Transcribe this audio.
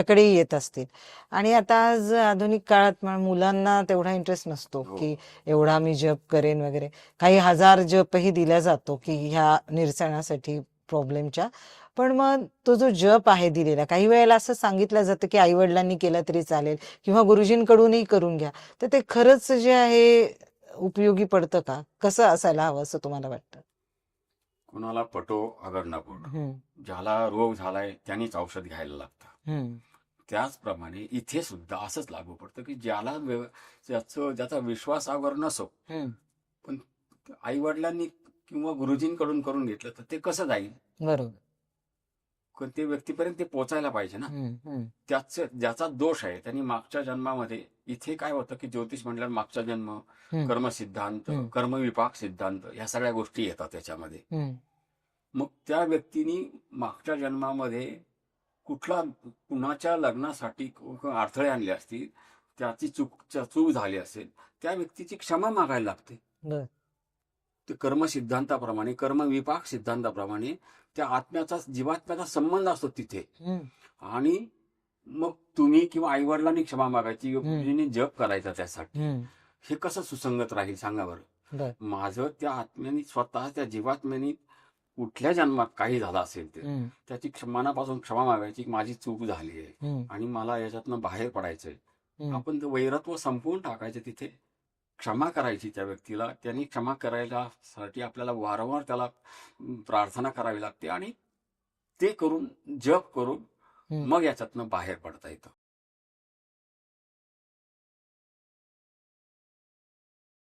कडे येत असतील. आणि आता आज आधुनिक काळात मुलांना तेवढा इंटरेस्ट नसतो हो. की एवढा मी जप करेन वगैरे. काही हजार जपही दिला जातो की ह्या निरसनासाठी प्रॉब्लेमच्या. पण मग तो जो जप आहे दिलेला, काही वेळेला असं सांगितलं जातं की आई वडिलांनी केला तरी चालेल किंवा गुरुजींकडूनही करून घ्या. तर ते खरंच जे आहे उपयोगी पडतं का? कसं असायला हवं असं तुम्हाला वाटतं? कुणाला पटो अगर न पटो, हम्म. ज्याला रोग झालाय त्यांनीच औषध घ्यायला लागतं. हम्म. त्याचप्रमाणे इथे सुद्धा असंच लागू पडतं की ज्याचा विश्वास अगर नसो, हम्म. पण आई वडिलांनी किंवा गुरुजींकडून करून घेतलं तर ते कसं जाईल? बरोबर. पण ते व्यक्तीपर्यंत ते पोचायला पाहिजे ना. हम्म. हम्म. ज्याचा दोष आहे त्यांनी मागच्या जन्मामध्ये, इथे काय होतं की ज्योतिष म्हटल्यावर मागचा जन्म, हम्म. कर्मसिद्धांत, हम्म. कर्मविपाक सिद्धांत, ह्या सगळ्या गोष्टी येतात त्याच्यामध्ये. हम्म. मग त्या व्यक्तीने मागच्या जन्मामध्ये कुणाच्या लग्नासाठी अडथळे आणले असतील, त्याची चूक झाली असेल, त्या व्यक्तीची क्षमा मागायला लागते. बर. ते कर्म सिद्धांताप्रमाणे, कर्मविपाक सिद्धांताप्रमाणे त्या जीवात्म्याचा संबंध असतो तिथे. हम्म. आणि मग तुम्ही किंवा आई वडिलांनी क्षमा मागायची, हम्म. गुरुजींनी जप करायचा त्यासाठी. हम्म. हे कसं सुसंगत राहील सांगा बरं? बर. माझं त्या आत्म्याने, स्वतः त्या जीवात्म्याने कुठल्या जन्मात काही झालं असेल ते, हम्म. त्याची मनापासून क्षमा मागायची की माझी चूक झाली आहे हम्म. आणि मला याच्यातनं बाहेर पडायचंय. हम्म. आपण ते वैरत्व संपवून टाकायचं तिथे, क्षमा करायची त्या व्यक्तीला. त्यांनी क्षमा करायला साठी आपल्याला वारंवार त्याला प्रार्थना करावी लागते आणि ते करून, जप करून हम्म. मग याच्यातनं बाहेर पडता येतं.